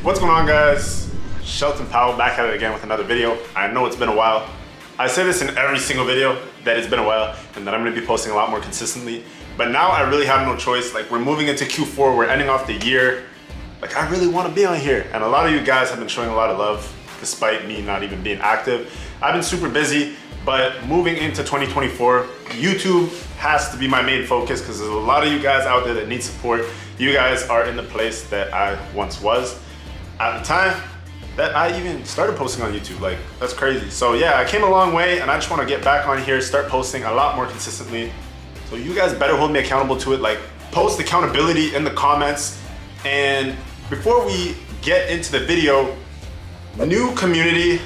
What's going on, guys? Shelton Powell back at it again with another video. I know it's been a while. I say this in every single video that it's been a while and that I'm gonna be posting a lot more consistently. But now I really have no choice. Like, we're moving into Q4, we're ending off the year. Like, I really wanna be on here. And a lot of you guys have been showing a lot of love despite me not even being active. I've been super busy, but moving into 2024, YouTube has to be my main focus because there's a lot of you guys out there that need support. You guys are in the place that I once was at the time that I even started posting on YouTube. Like, that's crazy. So yeah, I came a long way and I just want to get back on here, start posting a lot more consistently. So you guys better hold me accountable to it. Like, post accountability in the comments. And before we get into the video, new community,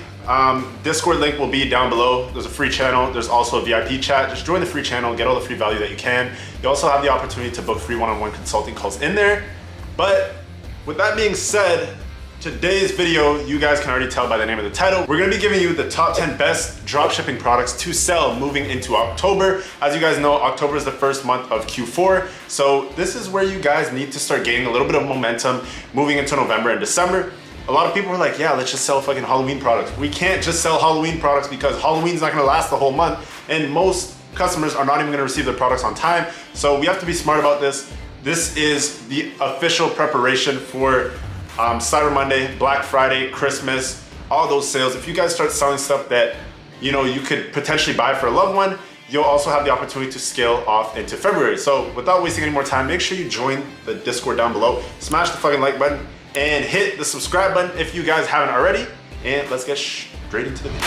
Discord link will be down below. There's a free channel. There's also a VIP chat. Just join the free channel, get all the free value that you can. You also have the opportunity to book free one-on-one consulting calls in there. But with that being said, today's video, you guys can already tell by the name of the title, we're gonna be giving you the top 10 best dropshipping products to sell moving into October. As you guys know, October is the first month of Q4. So this is where you guys need to start gaining a little bit of momentum moving into November and December. A lot of people are like, yeah, let's just sell fucking Halloween products. We can't just sell Halloween products because Halloween's not gonna last the whole month and most customers are not even gonna receive their products on time. So we have to be smart about this. This is the official preparation for Cyber Monday, Black Friday, Christmas, all those sales. If you guys start selling stuff that you could potentially buy for a loved one, you'll also have the opportunity to scale off into February. So without wasting any more time, make sure you join the Discord down below, smash the fucking like button, and hit the subscribe button if you guys haven't already. And let's get straight into the video.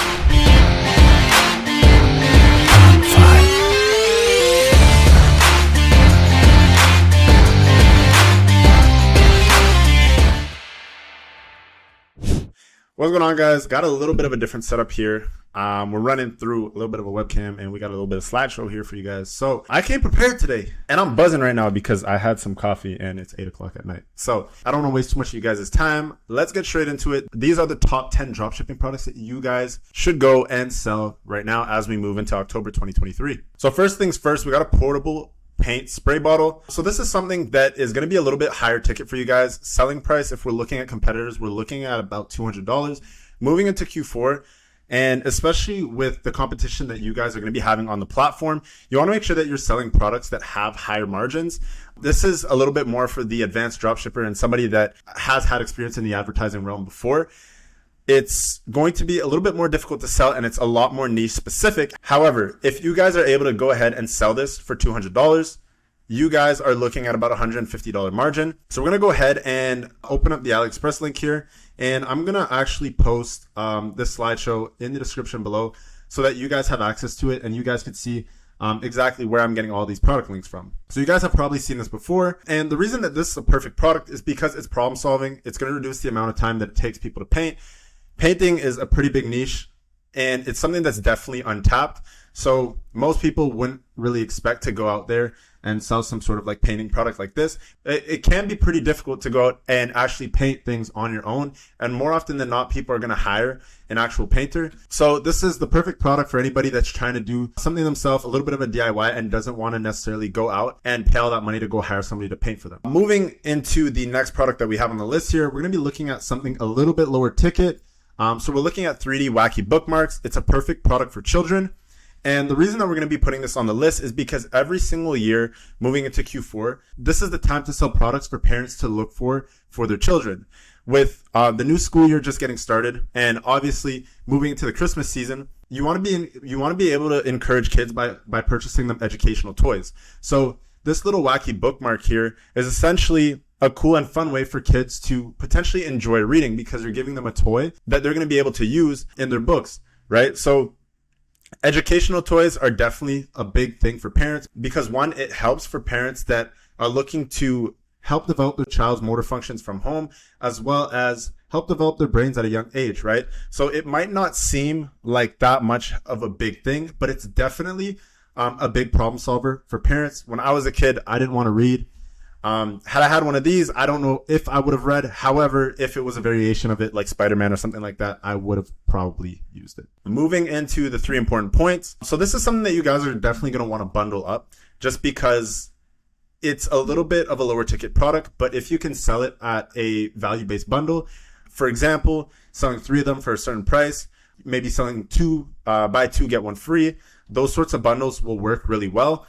What's going on, guys? Got a little bit of a different setup here. We're running through a little bit of a webcam and we got a little bit of slideshow here for you guys. So I came prepared today and I'm buzzing right now because I had some coffee and it's 8 o'clock at night. So I don't want to waste too much of you guys' time. Let's get straight into it. These are the top 10 dropshipping products that you guys should go and sell right now as we move into October 2023. So first things first, we got a portable paint spray bottle. So this is something that is going to be a little bit higher ticket for you guys. Selling price, if we're looking at competitors, we're looking at about $200 moving into Q4. And especially with the competition that you guys are going to be having on the platform, you want to make sure that you're selling products that have higher margins. This is a little bit more for the advanced dropshipper and somebody that has had experience in the advertising realm before. It's going to be a little bit more difficult to sell and it's a lot more niche specific. However, if you guys are able to go ahead and sell this for $200, you guys are looking at about $150 margin. So we're going to go ahead and open up the AliExpress link here. And I'm going to actually post this slideshow in the description below so that you guys have access to it and you guys can see exactly where I'm getting all these product links from. So you guys have probably seen this before. And the reason that this is a perfect product is because it's problem solving. It's going to reduce the amount of time that it takes people to paint. Painting is a pretty big niche and it's something that's definitely untapped. So most people wouldn't really expect to go out there and sell some sort of like painting product like this. It can be pretty difficult to go out and actually paint things on your own. And more often than not, people are going to hire an actual painter. So this is the perfect product for anybody that's trying to do something themselves, a little bit of a DIY and doesn't want to necessarily go out and pay all that money to go hire somebody to paint for them. Moving into the next product that we have on the list here, we're going to be looking at something a little bit lower ticket. So we're looking at 3D Wacky Bookmarks. It's a perfect product for children. And the reason that we're going to be putting this on the list is because every single year moving into Q4, this is the time to sell products for parents to look for their children. With the new school year just getting started and obviously moving into the Christmas season, you want to be able to encourage kids by purchasing them educational toys. So this little Wacky Bookmark here is essentially a cool and fun way for kids to potentially enjoy reading because you're giving them a toy that they're going to be able to use in their books, right? So educational toys are definitely a big thing for parents because one, it helps for parents that are looking to help develop their child's motor functions from home, as well as help develop their brains at a young age, right? So it might not seem like that much of a big thing, but it's definitely a big problem solver for parents. When I was a kid, I didn't want to read. Had I had one of these, I don't know if I would have read. However, if it was a variation of it like Spider-Man or something like that, I would have probably used it. Moving into the 3 important points. So this is something that you guys are definitely going to want to bundle up just because it's a little bit of a lower ticket product, but if you can sell it at a value-based bundle, for example, selling 3 of them for a certain price, maybe selling 2, buy 2, get 1 free, those sorts of bundles will work really well.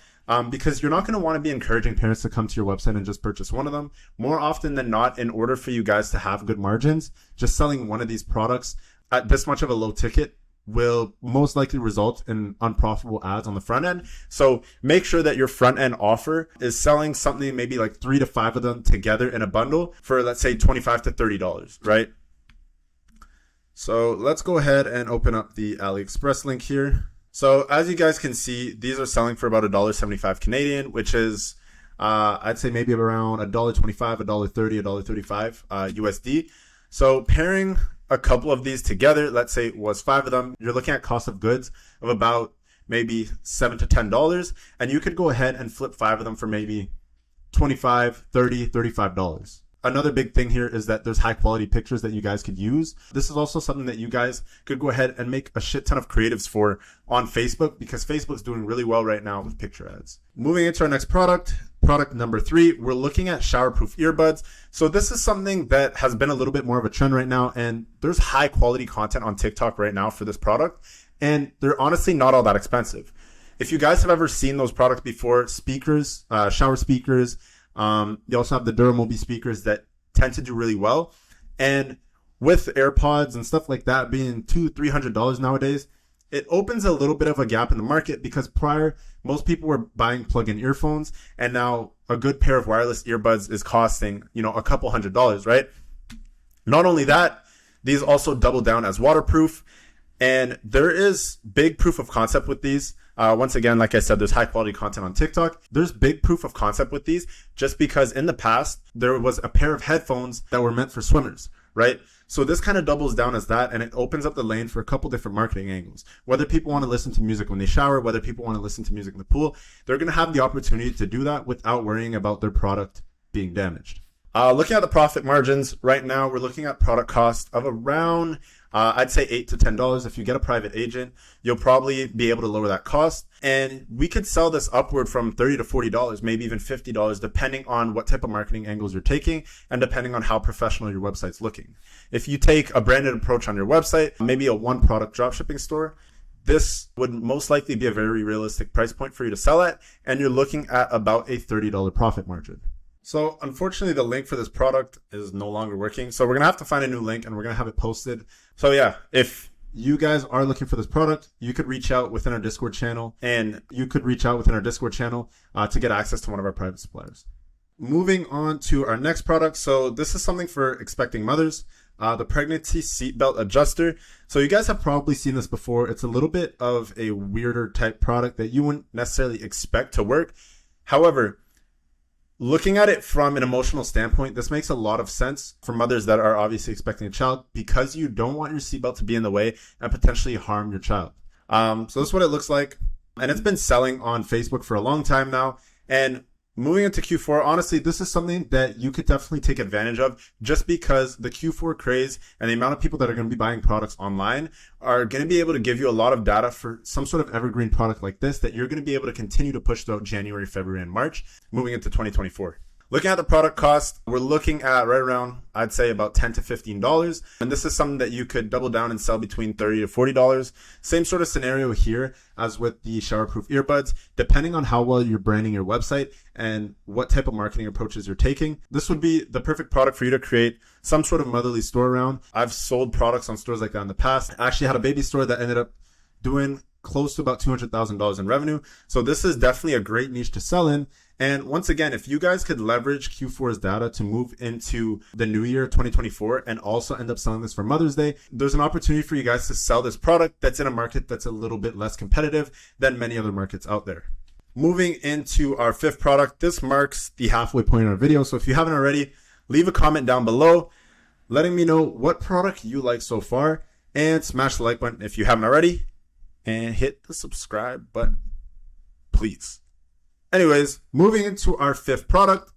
Because you're not going to want to be encouraging parents to come to your website and just purchase one of them. More often than not, in order for you guys to have good margins, just selling one of these products at this much of a low ticket will most likely result in unprofitable ads on the front end. So make sure that your front end offer is selling something, maybe like 3 to 5 of them together in a bundle for, let's say, $25 to $30, right? So let's go ahead and open up the AliExpress link here. So as you guys can see, these are selling for about $1.75 Canadian, which is, I'd say maybe around $1.25, $1.30, $1.35 USD. So pairing a couple of these together, let's say it was 5 of them, you're looking at cost of goods of about maybe $7 to $10. And you could go ahead and flip 5 of them for maybe $25, $30, $35. Another big thing here is that there's high quality pictures that you guys could use. This is also something that you guys could go ahead and make a shit ton of creatives for on Facebook, because Facebook's doing really well right now with picture ads. Moving into our next product number 3, we're looking at showerproof earbuds. So this is something that has been a little bit more of a trend right now, and there's high quality content on TikTok right now for this product, and they're honestly not all that expensive. If you guys have ever seen those products before, speakers, shower speakers, you also have the Duramobi speakers that tend to do really well. And with AirPods and stuff like that being $200-$300 nowadays, it opens a little bit of a gap in the market, because prior, most people were buying plug-in earphones, and now a good pair of wireless earbuds is costing, a couple $100s, right? Not only that, these also double down as waterproof, and there is big proof of concept with these. Once again, like I said, there's high quality content on TikTok. There's big proof of concept with these, just because in the past, there was a pair of headphones that were meant for swimmers, right? So this kind of doubles down as that, and it opens up the lane for a couple different marketing angles. Whether people want to listen to music when they shower, whether people want to listen to music in the pool, they're going to have the opportunity to do that without worrying about their product being damaged. Looking at the profit margins right now, we're looking at product cost of around, I'd say $8 to $10. If you get a private agent, you'll probably be able to lower that cost. And we could sell this upward from $30 to $40, maybe even $50, depending on what type of marketing angles you're taking and depending on how professional your website's looking. If you take a branded approach on your website, maybe a one product dropshipping store, this would most likely be a very realistic price point for you to sell at. And you're looking at about a $30 profit margin. So unfortunately, the link for this product is no longer working. So we're going to have to find a new link, and we're going to have it posted. So yeah, if you guys are looking for this product, you could reach out within our Discord channel, to get access to one of our private suppliers. Moving on to our next product. So this is something for expecting mothers, the pregnancy seatbelt adjuster. So you guys have probably seen this before. It's a little bit of a weirder type product that you wouldn't necessarily expect to work. However, looking at it from an emotional standpoint, this makes a lot of sense for mothers that are obviously expecting a child, because you don't want your seatbelt to be in the way and potentially harm your child. So this is what it looks like. And it's been selling on Facebook for a long time now. And moving into Q4, honestly, this is something that you could definitely take advantage of, just because the Q4 craze and the amount of people that are going to be buying products online are going to be able to give you a lot of data for some sort of evergreen product like this that you're going to be able to continue to push throughout January, February, and March moving into 2024. Looking at the product cost, we're looking at right around, I'd say about $10 to $15. And this is something that you could double down and sell between $30 to $40. Same sort of scenario here as with the showerproof earbuds. Depending on how well you're branding your website and what type of marketing approaches you're taking, this would be the perfect product for you to create some sort of motherly store around. I've sold products on stores like that in the past. I actually had a baby store that ended up doing close to about $200,000 in revenue. So this is definitely a great niche to sell in. And once again, if you guys could leverage Q4's data to move into the new year 2024 and also end up selling this for Mother's Day, there's an opportunity for you guys to sell this product that's in a market that's a little bit less competitive than many other markets out there. Moving into our fifth product, this marks the halfway point in our video. So if you haven't already, leave a comment down below letting me know what product you like so far, and smash the like button if you haven't already, and hit the subscribe button, please. Anyways, moving into our fifth product,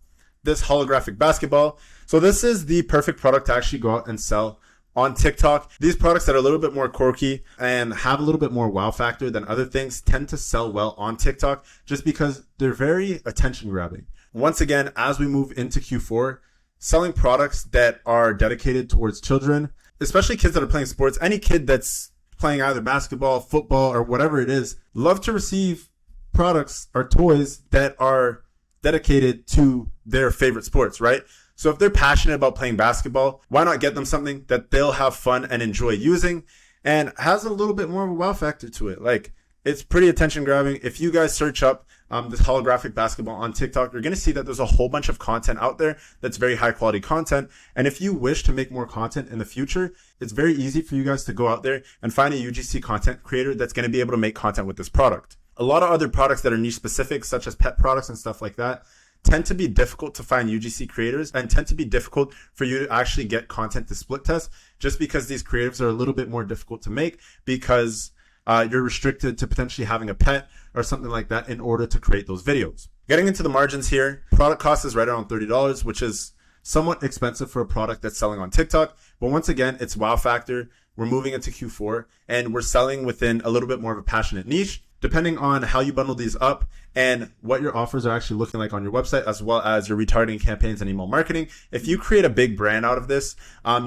this holographic basketball. So this is the perfect product to actually go out and sell on TikTok. These products that are a little bit more quirky and have a little bit more wow factor than other things tend to sell well on TikTok just because they're very attention grabbing, Once again, as we move into Q4, selling products that are dedicated towards children, especially kids that are playing sports, any kid that's playing either basketball, football, or whatever it is, love to receive products or toys that are dedicated to their favorite sports, right? So if they're passionate about playing basketball, why not get them something that they'll have fun and enjoy using and has a little bit more of a wow factor to it. Like, it's pretty attention grabbing. If you guys search up this holographic basketball on TikTok, you're going to see that there's a whole bunch of content out there that's very high quality content. And if you wish to make more content in the future, it's very easy for you guys to go out there and find a UGC content creator that's going to be able to make content with this product. A lot of other products that are niche specific, such as pet products and stuff like that, tend to be difficult to find UGC creators and tend to be difficult for you to actually get content to split test, just because these creatives are a little bit more difficult to make because you're restricted to potentially having a pet or something like that in order to create those videos. Getting into the margins here, product cost is right around $30, which is somewhat expensive for a product that's selling on TikTok. But once again, it's wow factor. We're moving into Q4 and we're selling within a little bit more of a passionate niche. Depending on how you bundle these up and what your offers are actually looking like on your website, as well as your retargeting campaigns and email marketing, if you create a big brand out of this,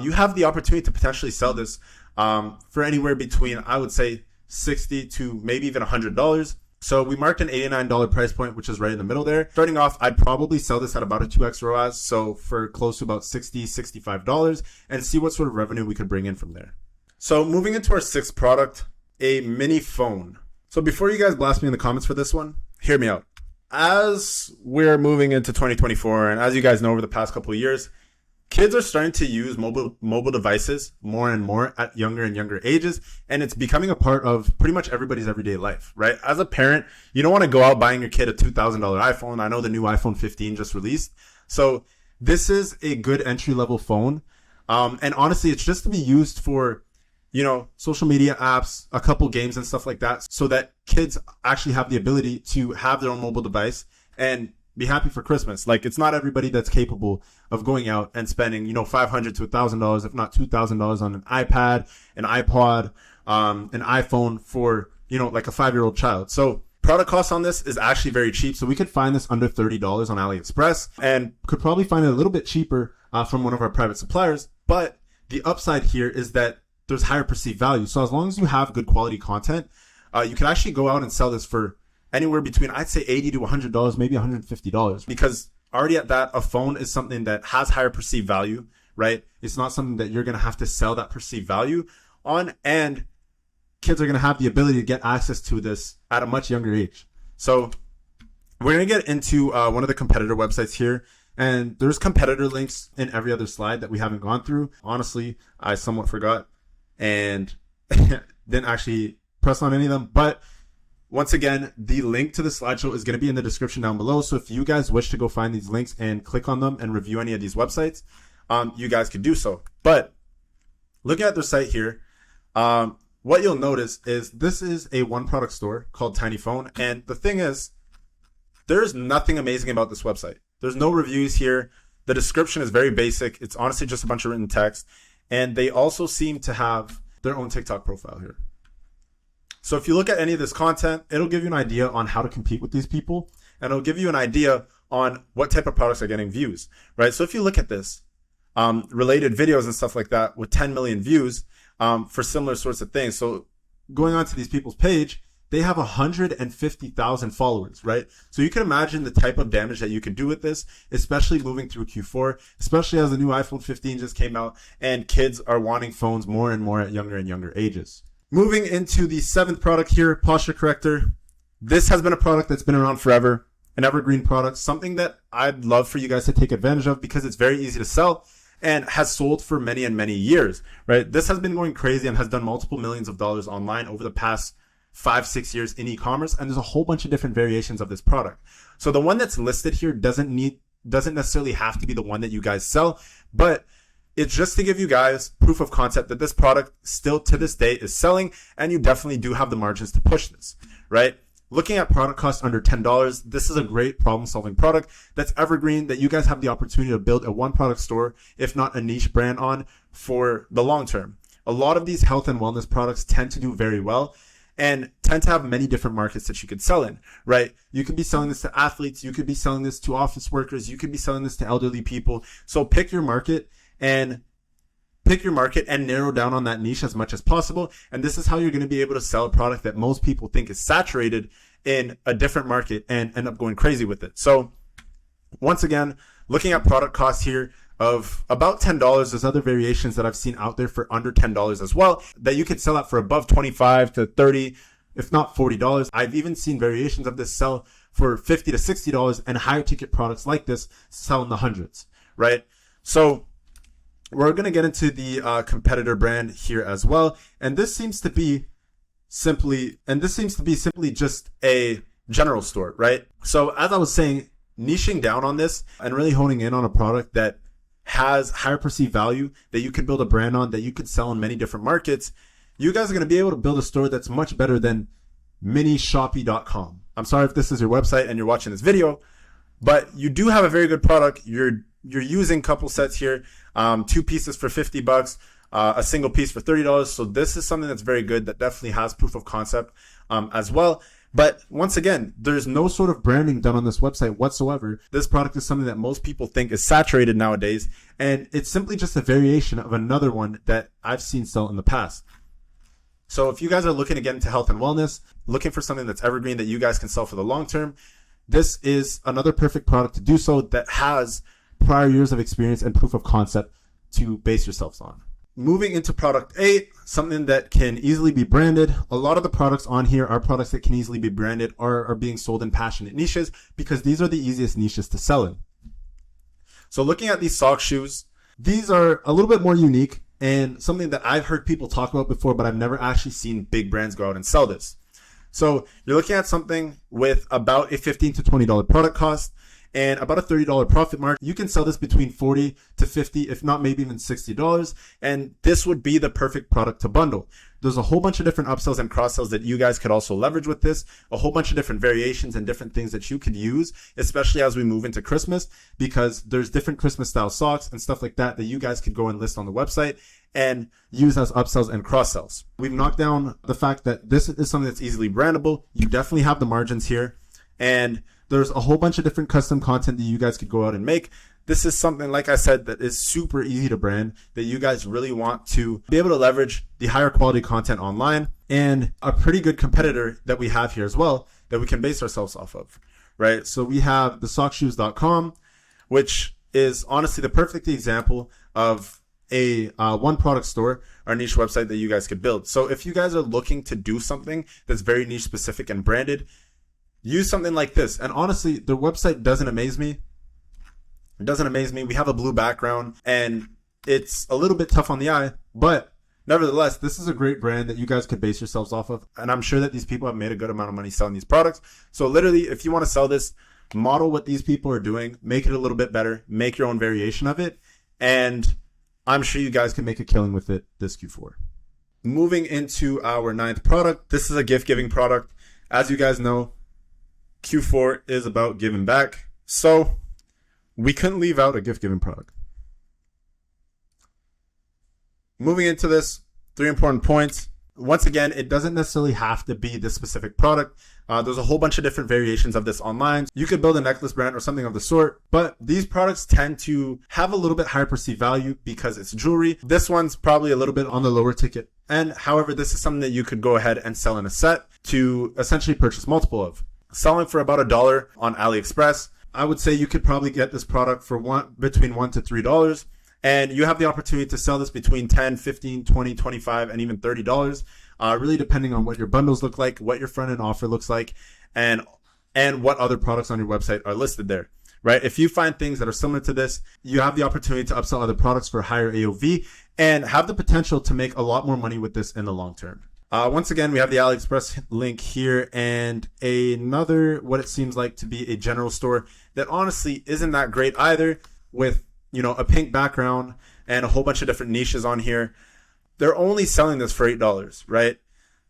you have the opportunity to potentially sell this for anywhere between, I would say, $60 to maybe even $100. So we marked an $89 price point, which is right in the middle there. Starting off, I'd probably sell this at about a 2x ROAS, so for close to about $60, $65, and see what sort of revenue we could bring in from there. So moving into our sixth product, a mini phone. So before you guys blast me in the comments for this one, hear me out. As we're moving into 2024, and as you guys know over the past couple of years, kids are starting to use mobile devices more and more at younger and younger ages, and it's becoming a part of pretty much everybody's everyday life, right? As a parent, you don't want to go out buying your kid a $2,000 iPhone. I know the new iPhone 15 just released. So this is a good entry-level phone. And honestly, it's just to be used for, social media apps, a couple games and stuff like that, so that kids actually have the ability to have their own mobile device and be happy for Christmas. Like, it's not everybody that's capable of going out and spending, $500 to $1,000, if not $2,000 on an iPad, an iPod, an iPhone for, like a 5-year-old child. So product cost on this is actually very cheap. So we could find this under $30 on AliExpress and could probably find it a little bit cheaper from one of our private suppliers. But the upside here is that there's higher perceived value. So as long as you have good quality content, you can actually go out and sell this for anywhere between, I'd say, $80 to $100, maybe $150, because already at that, a phone is something that has higher perceived value, right? It's not something that you're going to have to sell that perceived value on, and kids are going to have the ability to get access to this at a much younger age. So we're going to get into one of the competitor websites here, and there's competitor links in every other slide that we haven't gone through. Honestly, I somewhat forgot and didn't actually press on any of them, but once again, the link to the slideshow is going to be in the description down below. So if you guys wish to go find these links and click on them and review any of these websites, you guys could do so. But looking at their site here, what you'll notice is this is a one product store called Tiny Phone. And the thing is, there's nothing amazing about this website. There's no reviews here. The description is very basic. It's honestly just a bunch of written text. And they also seem to have their own TikTok profile here. So if you look at any of this content, it'll give you an idea on how to compete with these people, and it'll give you an idea on what type of products are getting views, right? So if you look at this, related videos and stuff like that with 10 million views for similar sorts of things. So going on to these people's page, they have 150,000 followers, right? So you can imagine the type of damage that you can do with this, especially moving through Q4, especially as the new iPhone 15 just came out and kids are wanting phones more and more at younger and younger ages. Moving into the seventh product here, Posture Corrector. This has been a product that's been around forever, an evergreen product, something that I'd love for you guys to take advantage of because it's very easy to sell and has sold for many and many years, right? This has been going crazy and has done multiple millions of dollars online over the past 5-6 years in e-commerce, and there's a whole bunch of different variations of this product. So the one that's listed here doesn't necessarily have to be the one that you guys sell, but it's just to give you guys proof of concept that this product still to this day is selling, and you definitely do have the margins to push this, right? Looking at product cost under $10, this is a great problem-solving product that's evergreen, that you guys have the opportunity to build a one-product store, if not a niche brand on, for the long term. A lot of these health and wellness products tend to do very well, and tend to have many different markets that you could sell in, right? You could be selling this to athletes. You could be selling this to office workers. You could be selling this to elderly people. So pick your market and narrow down on that niche as much as possible. And this is how you're going to be able to sell a product that most people think is saturated in a different market and end up going crazy with it. So once again, looking at product costs here of about $10. There's other variations that I've seen out there for under $10 as well that you could sell at for above $25 to $30, if not $40. I've even seen variations of this sell for $50 to $60, and higher ticket products like this sell in the hundreds, right? So we're going to get into the competitor brand here as well. And this seems to be simply just a general store, right? So as I was saying, niching down on this and really honing in on a product that has higher perceived value, that you could build a brand on, that you could sell in many different markets, you guys are going to be able to build a store that's much better than minishopee.com. I'm sorry if this is your website and you're watching this video, but you do have a very good product. You're using couple sets here, 2 pieces for $50, a single piece for $30. So this is something that's very good, that definitely has proof of concept as well. But once again, there's no sort of branding done on this website whatsoever. This product is something that most people think is saturated nowadays, and it's simply just a variation of another one that I've seen sell in the past. So if you guys are looking to get into health and wellness, looking for something that's evergreen that you guys can sell for the long term, this is another perfect product to do so, that has prior years of experience and proof of concept to base yourselves on. Moving into product 8, something that can easily be branded. A lot of the products on here are products that can easily be branded or are being sold in passionate niches, because these are the easiest niches to sell in. So looking at these sock shoes, these are a little bit more unique and something that I've heard people talk about before, but I've never actually seen big brands go out and sell this. So you're looking at something with about a $15 to $20 product cost and about a $30 profit margin. You can sell this between $40 to $50, if not maybe even $60. And this would be the perfect product to bundle. There's a whole bunch of different upsells and cross sells that you guys could also leverage with this. A whole bunch of different variations and different things that you could use, especially as we move into Christmas, because there's different Christmas style socks and stuff like that you guys could go and list on the website and use as upsells and cross sells. We've knocked down the fact that this is something that's easily brandable. You definitely have the margins here, and there's a whole bunch of different custom content that you guys could go out and make. This is something, like I said, that is super easy to brand, that you guys really want to be able to leverage the higher quality content online, and a pretty good competitor that we have here as well that we can base ourselves off of, right? So we have the sockshoes.com, which is honestly the perfect example of a one product store or niche website that you guys could build. So if you guys are looking to do something that's very niche specific and branded, use something like this. And honestly, the website doesn't amaze me. It doesn't amaze me. We have a blue background and it's a little bit tough on the eye, but nevertheless, this is a great brand that you guys could base yourselves off of. And I'm sure that these people have made a good amount of money selling these products. So literally, if you want to sell this, model what these people are doing, make it a little bit better, make your own variation of it. And I'm sure you guys can make a killing with it this Q4. Moving into our 9th product. This is a gift giving product. As you guys know, Q4 is about giving back. So we couldn't leave out a gift giving product. Moving into this, 3 important points. Once again, it doesn't necessarily have to be this specific product. There's a whole bunch of different variations of this online. You could build a necklace brand or something of the sort, but these products tend to have a little bit higher perceived value because it's jewelry. This one's probably a little bit on the lower ticket. And however, this is something that you could go ahead and sell in a set to essentially purchase multiple of. Selling for about $1 on AliExpress. I would say you could probably get this product for between $1 to $3. And you have the opportunity to sell this between $10, $15, $20, $25, and even $30, really depending on what your bundles look like, what your front-end offer looks like, and what other products on your website are listed there, right? If you find things that are similar to this, you have the opportunity to upsell other products for higher AOV and have the potential to make a lot more money with this in the long term. Once again, we have the AliExpress link here and another, what it seems like to be a general store that honestly isn't that great either, with a pink background and a whole bunch of different niches on here. They're only selling this for $8, right?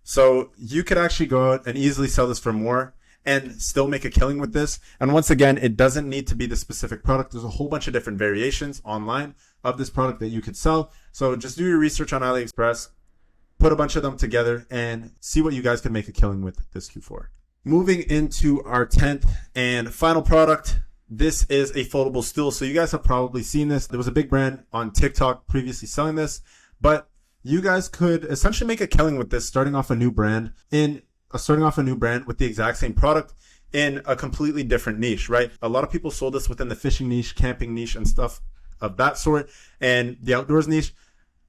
So you could actually go out and easily sell this for more and still make a killing with this. And once again, it doesn't need to be the specific product. There's a whole bunch of different variations online of this product that you could sell. So just do your research on AliExpress, put a bunch of them together and see what you guys can make a killing with this Q4. Moving into our 10th and final product. This is a foldable stool. So you guys have probably seen this. There was a big brand on TikTok previously selling this, but you guys could essentially make a killing with this, starting off a new brand with the exact same product in a completely different niche, right? A lot of people sold this within the fishing niche, camping niche, and stuff of that sort, and the outdoors niche.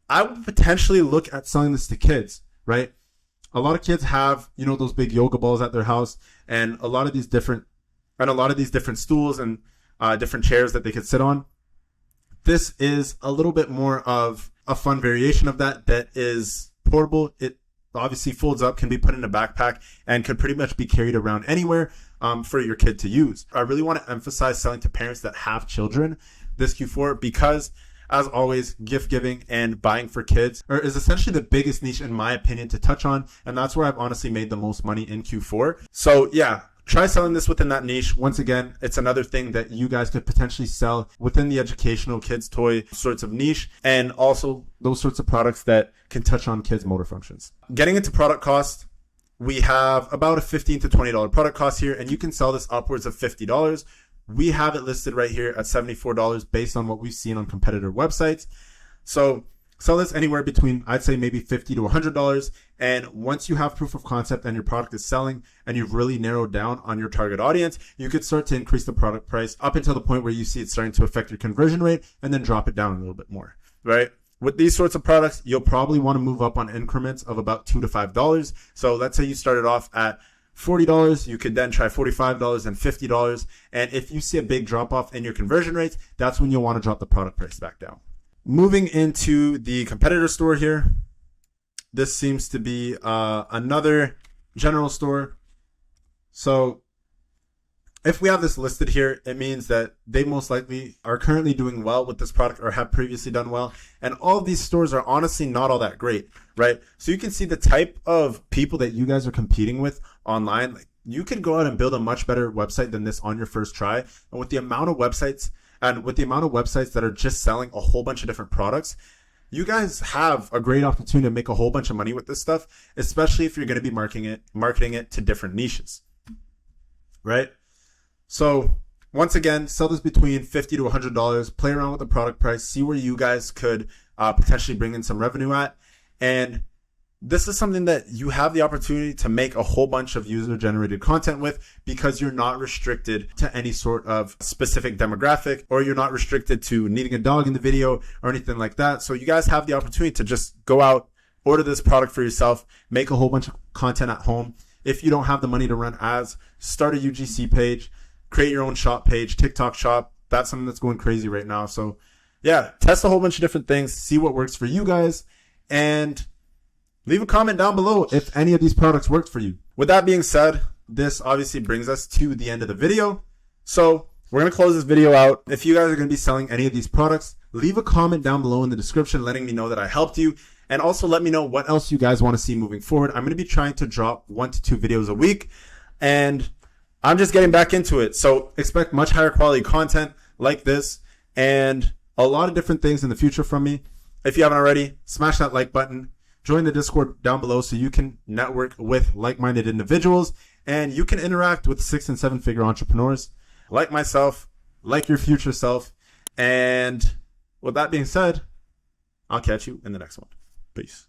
I would potentially look at selling this to kids, right? A lot of kids have, those big yoga balls at their house, and a lot of these different stools and different chairs that they could sit on. This is a little bit more of a fun variation of that is portable. It obviously folds up, can be put in a backpack, and could pretty much be carried around anywhere for your kid to use. I really want to emphasize selling to parents that have children this Q4 because, as always, gift giving and buying for kids is essentially the biggest niche in my opinion to touch on, and that's where I've honestly made the most money in Q4. So yeah, try selling this within that niche. Once again, it's another thing that you guys could potentially sell within the educational kids toy sorts of niche, and also those sorts of products that can touch on kids' motor functions. Getting into product cost, we have about a $15 to $20 product cost here, and you can sell this upwards of $50. We have it listed right here at $74 based on what we've seen on competitor websites. So sell this anywhere between, I'd say, maybe $50 to $100. And once you have proof of concept and your product is selling and you've really narrowed down on your target audience, you could start to increase the product price up until the point where you see it starting to affect your conversion rate, and then drop it down a little bit more, right? With these sorts of products, you'll probably want to move up on increments of about $2 to $5. So let's say you started off at $40, you could then try $45 and $50. And if you see a big drop off in your conversion rates, that's when you'll want to drop the product price back down. Moving into the competitor store here, this seems to be another general store. So if we have this listed here, it means that they most likely are currently doing well with this product or have previously done well. And all of these stores are honestly not all that great, right? So you can see the type of people that you guys are competing with online. Like, you can go out and build a much better website than this on your first try. And with the amount of websites that are just selling a whole bunch of different products, you guys have a great opportunity to make a whole bunch of money with this stuff, especially if you're going to be marketing it to different niches, right? So once again, sell this between $50 to $100, play around with the product price, see where you guys could potentially bring in some revenue at. And this is something that you have the opportunity to make a whole bunch of user-generated content with, because you're not restricted to any sort of specific demographic, or you're not restricted to needing a dog in the video or anything like that. So you guys have the opportunity to just go out, order this product for yourself, make a whole bunch of content at home. If you don't have the money to run ads, start a UGC page, create your own shop page, TikTok shop. That's something that's going crazy right now. So yeah, test a whole bunch of different things, see what works for you guys, and leave a comment down below if any of these products worked for you. With that being said, this obviously brings us to the end of the video. So we're going to close this video out. If you guys are going to be selling any of these products, leave a comment down below in the description letting me know that I helped you. And also let me know what else you guys want to see moving forward. I'm going to be trying to drop 1 to 2 videos a week, and I'm just getting back into it. So expect much higher quality content like this and a lot of different things in the future from me. If you haven't already, smash that like button. Join the Discord down below so you can network with like-minded individuals and you can interact with 6- and 7-figure entrepreneurs like myself, like your future self. And with that being said, I'll catch you in the next one. Peace.